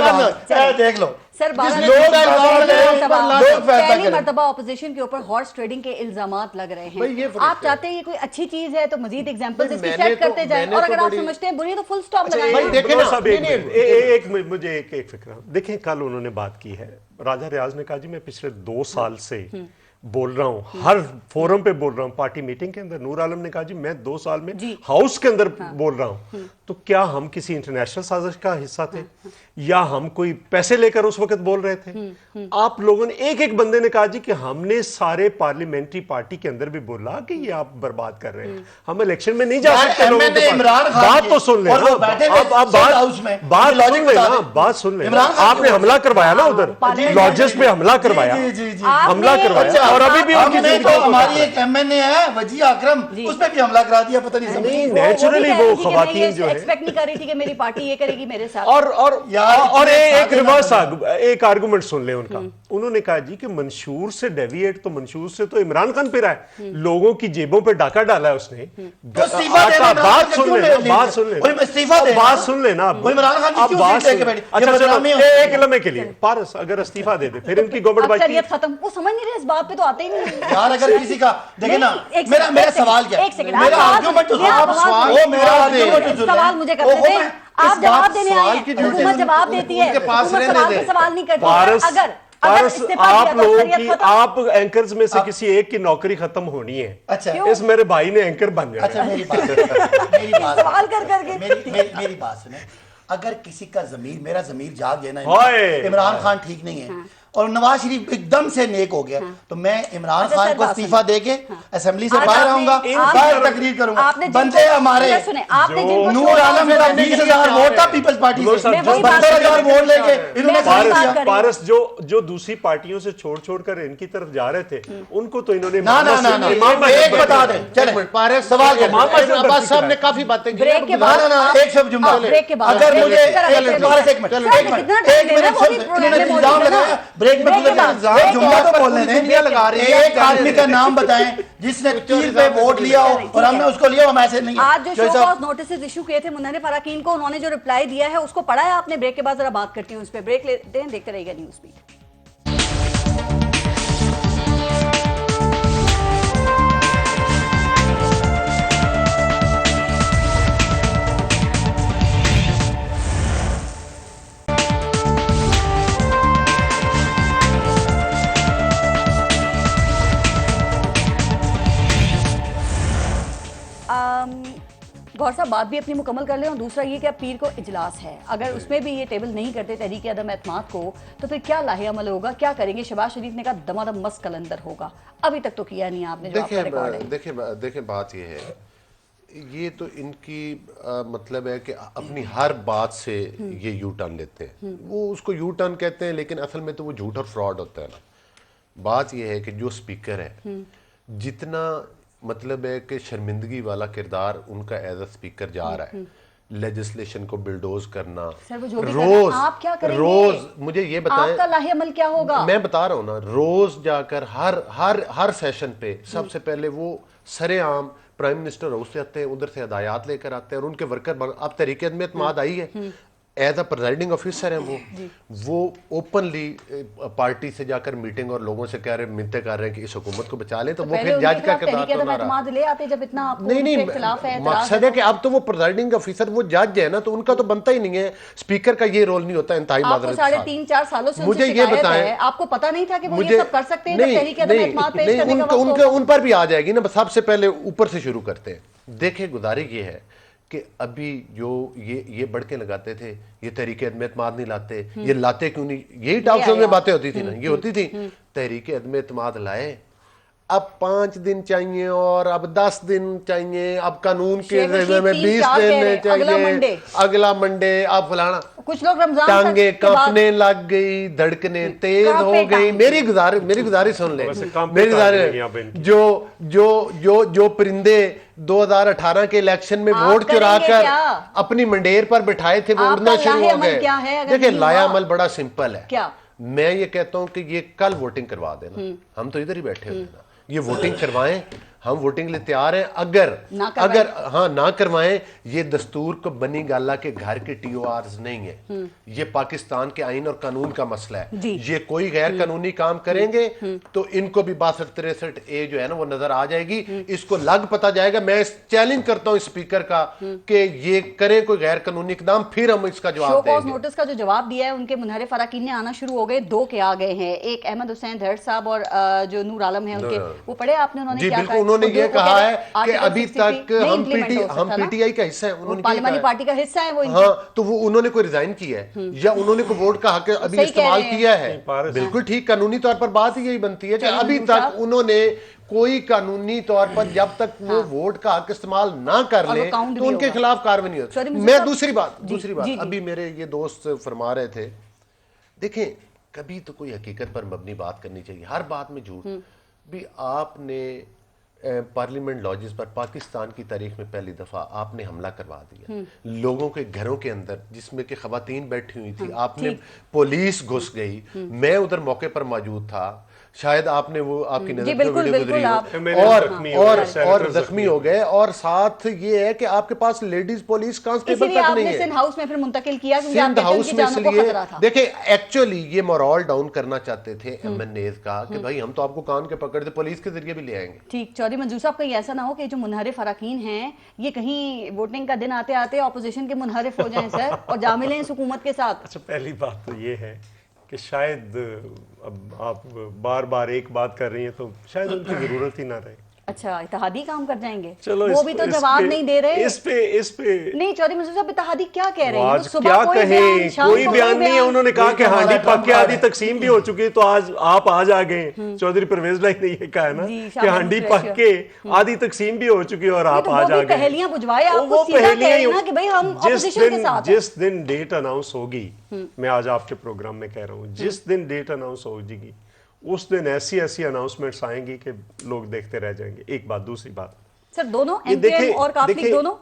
देख लो सर पहली मर्तबा ऑपोजिशन के ऊपर हॉर्स ट्रेडिंग के इल्जामात लग रहे हैं। आप चाहते हैं ये कोई अच्छी चीज है तो मजीद एग्जांपल्स इसकी सेट करते जाएं, और अगर आप समझते हैं बुरी तो फुल स्टॉप लगाएं। मुझे एक फिक्र, देखें कल उन्होंने बात की है, राजा रियाज ने कहा जी मैं पिछले 2 साल से बोल रहा हूं, हर फोरम पे बोल रहा हूं, पार्टी मीटिंग के अंदर नूर आलम ने कहा जी मैं 2 साल में हाउस के अंदर बोल रहा हूं। तो क्या हम किसी इंटरनेशनल साजिश का हिस्सा थे या हम कोई पैसे लेकर उस वक्त बोल रहे थे? आप लोगों ने एक बंदे ने कहा जी कि हमने सारे पार्लियामेंट्री पार्टी के अंदर भी बोला कि ये आप बर्बाद कर रहे हैं, हम इलेक्शन में नहीं जा सकते लोगों के पास। बात तो सुन ले, बात सुन ले, आपने हमला करवाया ना उधर, लॉजेस पे हमला करवाया, और अभी भी हमारी एक MNA है वजी अकरम, उस पे भी हमला करा दिया, पता नहीं नेचुरली वो खवातीन जो है एक्सपेक्ट नहीं कर रही थी कि मेरी पार्टी ये करेगी मेरे साथ। और एक रिवर्स एक आर्गुमेंट सुन ले उनका। उन्होंने कहा जी कि मंशूर से डेविएट, तो मंशूर से तो इमरान खान फिरा है, लोगों की जेबों पे डाका डाला है उसने। बात सुन लेना एक लम्हे के लिए पारस अगर इस्तीफा दे दे फिर इनकी गवर्नमेंट खत्म, वो समझ नहीं रहे, इस बात पे तो आते ही नहीं यार। अगर किसी का देखे ना, मेरा सवाल क्या है, सवाल मुझे करने दें, आप जवाब देने आए हैं, हुकूमत जवाब देती है, हुकूमत सवाल नहीं करती। अगर आप लोगों की, आप एंकर्स में से किसी एक की नौकरी खत्म होनी है, अच्छा इस मेरे भाई ने एंकर बन जाना। अच्छा मेरी बात सुने, अगर किसी का ज़मीर, मेरा ज़मीर जाग गया ना, इमरान खान ठीक नहीं है और नवाज शरीफ एकदम से नेक हो गया, तो मैं इमरान खान को इस्तीफा देके असेंबली से बाहर आऊंगा, बाहर तकरीर करूंगा। बंदे हमारे नूर आलम का 20,000 वोट था पीपल्स पार्टी से, 72,000 वोट लेके इन्होंने पारस जो दूसरी पार्टियों से छोड़ कर इनकी तरफ जा रहे थे, उनको तो इन्होंने ना एक बता दें। चले पारस सवाल अब्बास साहब ने काफी बातें की, ब्रेक के बाद एक शब्द जुमला, अगर मुझे एक मिनट इल्जाम लगाया ब्रेक में, जुमला तो बोलने दें, लगा रही है। एक आदमी का नाम बताएं जिसने 3 पे वोट लिया हो और हमने उसको लिया, हम ऐसे नहीं। आज जो शो कॉज नोटिस इशू किए थे मुन्ना फराकीन को, उन्होंने जो रिप्लाई दिया है उसको पढ़ा है आपने? ब्रेक के बाद जरा बात करती हूँ उस पर, ब्रेक लेते हैं, देखते रहिएगा न्यूज़ बीट। गौर साहब बात भी अपनी मुकम्मल कर लें, और दूसरा ये कि अब पीर को इजलास है, अगर उसमें भी ये टेबल नहीं करते तहरीक अदम एतमाद को, तो फिर क्या लाहे अमल होगा, क्या करेंगे? शहबाज शरीफ ने कहा दमादम मस्त कलंदर होगा, अभी तक तो किया नहीं आपने, जो आपका रिकॉर्ड है। देखिए बात ये है, ये तो इनकी मतलब है कि अपनी हर बात से ये यू टर्न लेते हैं, वो उसको यू टर्न कहते हैं, लेकिन असल में तो वो झूठ और फ्रॉड होता है ना। बात ये है कि जो स्पीकर है, जितना मतलब है कि शर्मिंदगी वाला किरदार उनका एज अ स्पीकर जा रहा है, लेजिस्लेशन को बिल्डोज करना, रोज मुझे ये बताएं आपका लाहे अमल क्या होगा? मैं बता रहा हूँ ना, रोज जाकर हर सेशन पे सबसे पहले वो सरेआम प्राइम मिनिस्टर हाउस से आते हैं, उधर से हदायत लेकर आते हैं, और उनके वर्कर, अब तहरीक अदम एतमाद आई है, एज अ प्रेजाइडिंग ऑफिसर हैं वो ओपनली पार्टी से जाकर मीटिंग और लोगों से कह रहे, मिन्नतें कर रहे हैं कि इस हुकूमत को बचा लें, तो वो फिर जज का किरदार तो ना रहा। ले आते जब इतना आपको नहीं मकसद है कि अब तो वो प्रेजाइडिंग ऑफिसर, वो जज है ना, तो उनका तो बनता ही नहीं है, स्पीकर का ये रोल नहीं होता। इंतहाई माजरत, 3.5-4 सालों से मुझे ये बताएं, आपको पता नहीं था कि वो ये सब कर सकते हैं? उन पर भी आ जाएगी ना। सबसे पहले ऊपर से शुरू करते हैं। देखिए गुजारिश ये है कि अभी जो ये बढ़के लगाते थे, ये तहरीक अदम एतमाद नहीं लाते, ये लाते क्यों नहीं, यही टॉक शो में बातें होती थी ना, ये होती थी। तहरीक अदम एतमाद लाए, अब 5 दिन चाहिए और अब 10 दिन चाहिए, अब कानून के में 20 दिन चाहिए, अगला मंडे, अब फलाना, कुछ लोग रमजान टांगे कांपने लग गई, धड़कने तेज हो गई। मेरी गुजारिश सुन ले, मेरी गुजारिश, जो जो परिंदे 2018 के इलेक्शन में आप वोट करेंगे चुराकर क्या? अपनी मंडेर पर बिठाए थे वो आपका उड़ना शुरू हो लाहे-अमल क्या है गए। अगर देखिए नहीं लाया हुआ? अमल बड़ा सिंपल है। क्या? मैं ये कहता हूं कि ये कल वोटिंग करवा देना, हम तो इधर ही बैठे हुए ना, ये वोटिंग करवाएं, हम वोटिंग के लिए तैयार हैं। अगर हाँ ना करवाएं, ये दस्तूर को बनी गाला के घर के TORs नहीं है, ये पाकिस्तान के आइन और कानून का मसला है। ये कोई गैर कानूनी काम करेंगे तो इनको भी 62-63 ए जो है ना वो नजर आ जाएगी, इसको लग पता जाएगा। मैं चैलेंज करता हूं स्पीकर का कि ये करें कोई गैर कानूनी इकदाम, फिर हम इसका जवाब शो कॉज देंगे। नोटिस का जो जवाब दिया है उनके मुनहरिफ अराकीन ने आना शुरू हो गए, 2 के आ गए हैं, एक अहमद हुसैन धड़ साहब और जो नूर आलम है उनके, वो पढ़े आपने उन्होंने जी क्या बिल्कुल, कहा? उन्होंने वो ये दो कहा कह है रहे कि आर्टिकल अभी 63 तक नहीं हम implement हो सकता ना? PTI का हिस्सा है, उन्होंने पार्लियामानी कहा है। पार्टी का हिस्सा है वो इनकी। हाँ, तो वो उन्होंने कोई रिजाइन किया है या उन्होंने कोई वोट का हक अभी सही कह इस्तेमाल रहे हैं। किया है? पारस। बिल्कुल ठीक, कानूनी तौर पर बात ही यही बनती है कि चलिए, अभी मंजूर तक साहब। उन्होंने कोई कानूनी तौर पर जब तक वो वोट का हक इस्तेमाल ना कर और ले वो count तो भी उनके होगा। खिलाफ कार्रवाई नहीं सॉरी, होती। मंजूर मैं साहब। दूसरी जी, बात जी। अभी मेरे ये दोस्त फरमा रहे थे, देखें कभी तो कोई हकीकत पर मबनी बात करनी चाहिए, हर बात में झूठ भी। आपने पार्लियामेंट लॉजेस पर पाकिस्तान की तारीख में पहली दफा आपने हमला करवा दिया लोगों के घरों के अंदर, जिसमें कि खवातीन बैठी हुई थी, आपने पुलिस घुस गई, मैं उधर मौके पर मौजूद था, शायद आपने वो आपकी नजर बिल्कुल, वीडियो गुजरी बिल्कुल, हो, आप- मेरे जख्मी हो गए, सेनेटर और जख्मी हो गए, और साथ ये है कि आपके पास लेडीज पुलिस कांस्टेबल इसीलिए तक नहीं आपने सिंध है। हाउस में फिर मुंतकिल किया क्योंकि सिंध आपके हाउस की में जानों को इसलिए खतरा था। देखिए एक्चुअली ये मोरल डाउन करना चाहते थे MNAs का कि भाई हम तो आपको कान के पकड़ते पुलिस के जरिए भी ले आएंगे। ठीक, चौधरी मंजूर साहब, कहीं ऐसा ना हो कि जो मुनहरिफ अराकीन हैं ये कहीं वोटिंग का दिन आते आते ऑपोजिशन के मुनहरिफ हो जाएं सर और जा मिलें इस हुकूमत के साथ। अच्छा, पहली बात तो ये है कि शायद अब आप बार बार एक बात कर रही हैं तो शायद उनकी जरूरत ही ना रहे। अच्छा, इत्तेहादी काम कर जाएंगे, चलो वो भी तो जवाब नहीं दे रहे। इस पे नहीं चौधरी मंजूर साहब, इत्तेहादी क्या कह रहे हैं? आज वो सुबह क्या कोई कहे, बयान, शाम कोई को बयान नहीं है। उन्होंने कहा कि हांडी पक के आधी है। तकसीम भी हो चुकी है, तो आज आप आज आ गए। चौधरी परवेज भाई ने ये कहा है ना जी, कि शामिल हांडी फ्रेश पक के आधी तकसीम भी हो चुकी है और नहीं, आप तो आज वो आ भी गए। पहेलियां बुझवाए, वो आपको सीधा कह पहेलियां रहे ही- हैं ना कि भाई हम ऑपोजिशन के साथ हैं। जिस दिन डेट अनाउंस होगी, मैं आज आपके प्रोग्राम में कह रहा हूँ, जिस दिन डेट अनाउंस होगी उस दिन ऐसी अनाउंसमेंट्स आएंगी कि लोग देखते रह जाएंगे। एक बात, दूसरी बात, सर दोनों ये MKM और काफी देखिए, दोनों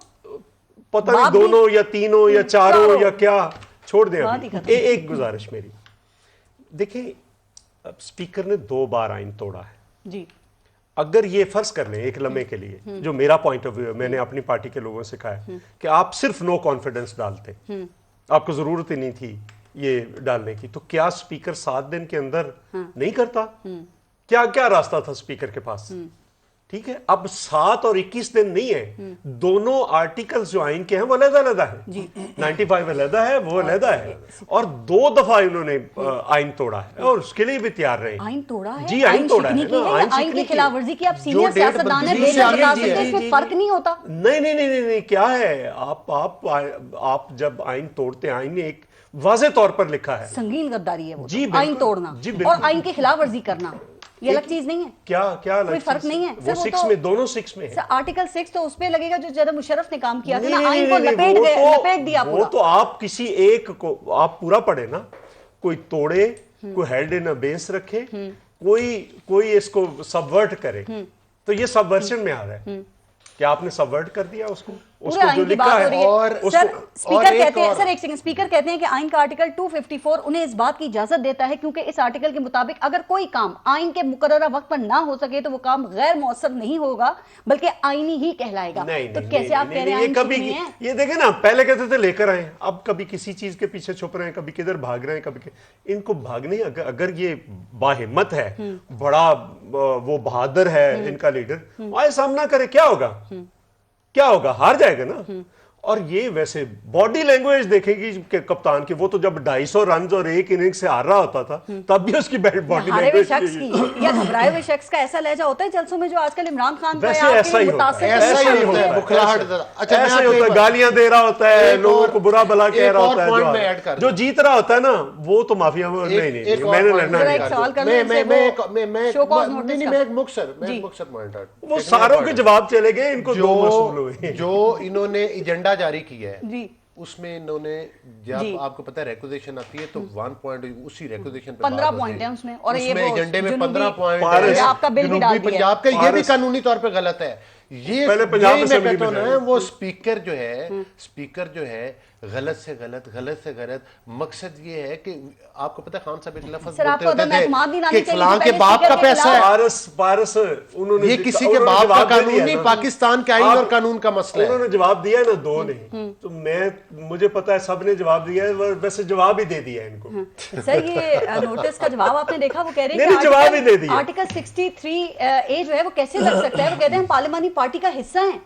पता नहीं बाप भी- दोनों या तीनों या चारों चारों। या क्या, छोड़ दें बात ही अभी। खत्म। एक गुजारिश मेरी, देखिए अब स्पीकर ने 2 बार आइन तोड़ा है। जी, अगर ये फर्ज कर लें एक लम्हे के लिए, जो मेरा पॉइंट ऑफ व्यू है, मैंने अपनी पार्टी के लोगों से कहा है कि आप सिर्फ नो कॉन्फिडेंस डालते, आपको जरूरत ही नहीं थी ये डालने की, तो क्या स्पीकर 7 दिन के अंदर नहीं करता? क्या क्या रास्ता था स्पीकर के पास? ठीक है, अब 7 और 21 दिन नहीं है, दोनों आर्टिकल्स जो आइन के हैं वो अलग-अलग है। 95 अलग है, वो अलग है, और 2 दफा इन्होंने आइन तोड़ा है और उसके लिए भी तैयार रहे। आइन तोड़ा है, जी, आइन तोड़ा शिकनी है की ना, है आइन या आइन शिकनी की की। खिलाफ वर्जी की? आप जो सीनियर डेढ़ सियासतदान है, बंदी बेशक से आगे बता जी सकते है, हैं, इसमें फर्क नहीं होता। नहीं, क्या है, आप जब आइन तोड़ते हैं, आइन ने एक वाज़ेह तौर पर लिखा है, संगीन गद्दारी है वो, जी, तो। आइन बिल्कुल। तोड़ना जी, बिल्कुल। और आइन की खिलाफ वर्जी करना ये अलग चीज नहीं है। क्या अलग कोई फर्क चीज़ नहीं है वो सर, वो 6 तो- में, दोनों 6 में है। सर आर्टिकल 6 तो उस पे लगेगा जो ज्यादा मुशर्रफ ने काम किया था ना, नहीं, आइन को नहीं, लपेट वो गए, तो- लपेट दिया वो पूरा। तो आप किसी एक को आप पूरा पढ़े ना, कोई तोड़े, कोई हेड इन बेस रखे, कोई इसको सबवर्ट करे, तो ये सबवर्शन में आ रहा है कि आपने सबवर्ट कर दिया उसको पूरे आइन जो की लिखा बात हो है। रही है। और सर उसको- स्पीकर और एक कहते हैं, और- सर एक सेकंड, स्पीकर कहते हैं कि आइन का आर्टिकल 254 उन्हें इस बात की इजाजत देता है क्योंकि इस आर्टिकल के मुताबिक अगर कोई काम आइन के मुकर्ररा वक्त पर ना हो सके तो वो काम गैर मौसर नहीं होगा बल्कि आईनी ही कहलाएगा। नहीं, तो नहीं, कैसे आप कह रहे हैं ये आइन कभी शिकनी है? ये देखे ना, पहले कहते थे लेकर आए, अब कभी किसी चीज के पीछे छुप रहे हैं, कभी किधर भाग रहे हैं, इनको भागने, अगर ये बाहिम्मत है, बड़ा वो बहादुर है इनका लीडर, आए सामना करे, क्या होगा? हार जाएगा ना। और ये वैसे बॉडी लैंग्वेज देखेगी कि कप्तान की, वो तो जब 250 रन और एक इनिंग से हार रहा होता था तब भी उसकी बॉडी हारे हुए लैंग्वेज शख्स की या घबराए हुए शख्स का ऐसा लहजा होता है जलसों में जो आजकल इमरान खान का वैसे है, ऐसा ही होता है, मुतासिर ऐसा ही करने होता वाली है, है। बुखलाहट ज़्यादा। अच्छा, मैं ऐसा ही आपको होता है, एक गालियां दे रहा होता है, एक लोगों और- को बुरा भला कह एक रहा और होता है, point मैं ऐड कर जो दूं। जीत रहा होता है ना वो तो माफिया में नहीं एक और मैंने point लड़ना जरा नहीं। एक सवाल कर लो मैं इनसे, वो शो कॉज नोटिस नहीं, का। मैं एक मुख्तसर जी। पॉइंट आउट, वो सारों के जवाब चले गए, इनको 2 मसूल हुए। जो इन्होंने एजेंडा जारी किया है, जी उसमें इन्होंने जी। जब आपको पता है रिक्वेजिशन आती है तो 1 पॉइंट उसी रिक्वेजिशन पे 15 बात पॉइंट होती है उसमें, और ये उसमें वो एजेंडे में जुनूबी 15 पॉइंट ये आपका बिल भी डाल दिया है। पंजाब का ये भी कानूनी तौर पे गलत है। ये पहले पंजाब यही मैं असेंबली कहता में हूं ना, वो स्पीकर जो है गलत से गलत मकसद ये है कि आपको पता है खान साहब एक लफ्ज सर, आपको बोलते अदम एतमाद भी होते लानी थे कि चाहिए फलां कि के पहले बाप स्पीकर का के पैसा है। पारस उन्होंने ये किसी के उन्होंने बाप का जवाब दे कानून दिया नहीं, ना। पाकिस्तान के आईन और कानून का मसला है। उन्होंने जवाब दिया है ना, दो नहीं तो मुझे पता है सबने जवाब दिया है, वैसे जवाब ही दे दिया है इनको। सर, ये नोटिस का जवाब आपने देखा, वो कह रहे हैं नहीं, कि जवाब ही दे दिया। आर्टिकल 63 ए जो है वो कैसे लग सकता है। वो कहते हैं हम पार्लियामानी पार्टी का हिस्सा हैं।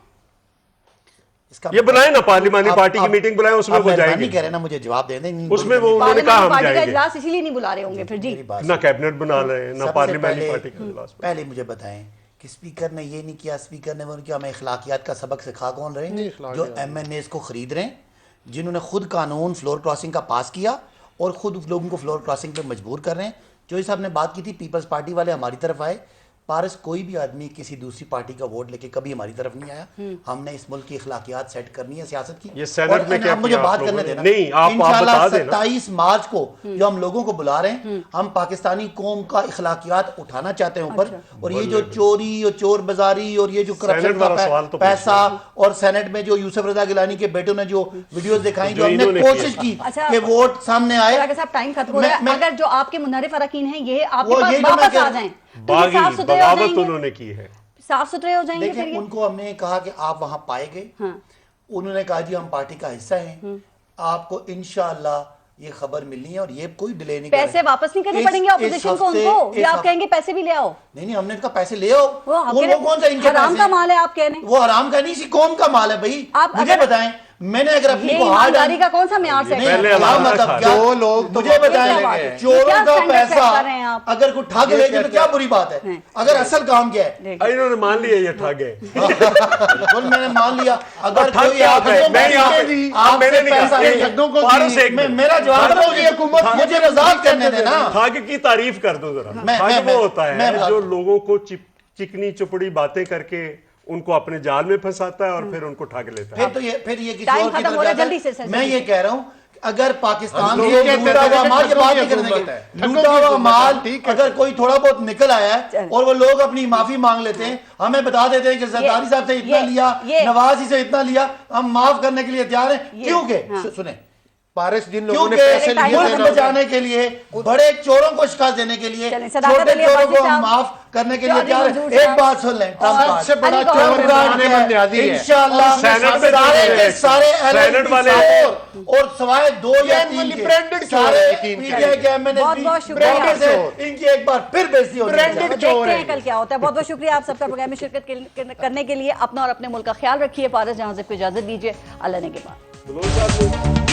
ये बुलाए ना पार्लियामानी पार्टी की मीटिंग बुलाए, उसमें वो जाएंगे। नहीं कह रहे ना, मुझे जवाब दे दें। उसमें वो उन्होंने कहा हम पार्टी का जाएंगे। इजलास इसीलिए नहीं बुला रहे होंगे फिर जी। ना कैबिनेट बना रहे हैं, ना सबसे पार्लियामानी पार्टी का इजलास। पहले मुझे बताएं कि स्पीकर ने ये नहीं किया, स्पीकर ने वो नहीं किया। हमें इखलाकियात का सबक सिखा कौन रहे हैं? जो MNAs को खरीद रहे हैं, जिन्होंने खुद कानून फ्लोर क्रॉसिंग का पास किया और खुद लोगों को फ्लोर क्रॉसिंग पे मजबूर कर रहे हैं। जो साहब ने बात की थी, पीपल्स पार्टी वाले हमारी तरफ आए। पारस, कोई भी आदमी किसी दूसरी पार्टी का वोट लेके कभी हमारी तरफ नहीं आया। हमने इस मुल्क की इखलाकियात सेट करनी है, सियासत की। ये सेनेट में क्या मुझे किया बात आप करने लोगों ने? देना। नहीं, आप बता देना। 27 मार्च को जो हम लोगों को बुला रहे हैं, हम पाकिस्तानी कौम का इखलाकियात उठाना चाहते हैं ऊपर। और ये जो चोरी और चोर बाजारी और ये जो करप्शन का पैसा, और सेनेट में जो यूसुफ रजा गिलानी के बेटों ने जो वीडियोस दिखाई, जो हमने कोशिश की कि वोट सामने आए। साहब, टाइम खत्म हो रहा है। अगर जो आपके मुनहरिफ अरकान हैं ये आपके वो पास ये जो मैं वापस कह- आ जाएं तो बागी साफ सुथरे हो बगावत जाएंगे, उन्होंने की है, साफ सुथरे हो जाएंगे फिर देखें, ये। उनको हमने कहा कि आप वहां पाए गए। हाँ। उन्होंने कहा जी हम पार्टी का हिस्सा हैं, आपको इंशाअल्लाह ये खबर मिलनी है और ये कोई डिले नहीं पैसे करें। वापस नहीं करने इस- पड़ेंगे इस ऑपोजिशन को हफ्ते- उनको, इस या आप हफ्ते- कहेंगे पैसे भी ले आओ। नहीं, हमने कहा पैसे ले आओ। वो कौन सा इनके हराम पैसे का हैं? माल है आप कह रहे हैं। वो हराम का नहीं, इसी कौम का माल है भाई। आप मुझे अगर- बताएं, मैंने अगर अपनी ये को हार्ड ईमानदारी का कौन सा म्यार सेट नहीं, है? पहले क्या हलाल मतलब था। क्या? जो लोग मुझे क्या बताएं, बात है? चोरों क्या का स्टैंडर्ड सेट पैसा कर रहे हैं आप? अगर कोई ठग लेके तो क्या बुरी बात है? अगर असल काम क्या है? इन्होंने मान लिया ये ठग है। बिल्कुल, मैंने मान लिया। अगर ठग कोई क्या आपसे होता है? मैं यहाँ पे- आपसे आप मैंने नहीं पैसा कहा। ले, ठगों को पारस दी। एक मिनट। मेरा जवाब दो कि हुकूमत मुझे वजाहत करने देना। ठग की तारीफ कर दो जरा। मैं- ठग मैं- वो होता मैं है बात- जो लोगों को चिकनी चुपड़ी बातें करके उनको अपने जाल में फंसाता है और फिर उनको ठग लेता है। फिर ये किसी टाइम और की खत्म तरफ हो रहा है, जाता है। जल्दी से सर, मैं जल्दी ये से। कह रहा हूं, अगर पाकिस्तान हम से लोग कहते लूटा हुआ हैं माल की ठगों बात की नहीं करने हुकूमत के, है। लूटा हुआ ठगों की माल ठीक है। अगर कोई थोड़ा बहुत निकल आया है चल। और वो लोग अपनी माफी मांग लेते हैं, हमें बता देते हैं कि जरदारी साहब से इतना लिया, नवाजी से इतना लिया, हम माफ करने के लिए तैयार हैं। क्योंकि सुने, पारस जिन लोगों ने क्योंकि पैसे लिए मुल्क थे बचाने के लिए, बड़े चोरों को शिकस्त देने के लिए, चलें, सदाकत छोटे अली चोरों अब्बासी को हम साहब, माफ करने के लिए चौधरी तैयार मंजूर हैं। एक साहब, बात सुन लें, ट्रम्प और कार्ड। सबसे बड़ा अली चोर गौहर बंदे बंदयादी है। इंशाअल्लाह सेनेट में सारे के सारे सेनेट वाले और सवाए 2 या 3 के ब्रांडेड चोर सारे है, यकीन पीटीआई के MNAs बहुत भी बहुत शुक्रिया। ब्रांडेड हैं। इनकी एक बार फिर बेइज्जती होनी चाहिए। तो देखते हैं कल क्या होता है। बहुत बहुत शुक्रिया आप सबका प्रोग्राम में शिरकत करने के लिए। अपना और अपने मुल्क का ख्याल रखिए। पारस जहां से इजाजत दीजिए। अल्लाह ने के बाद।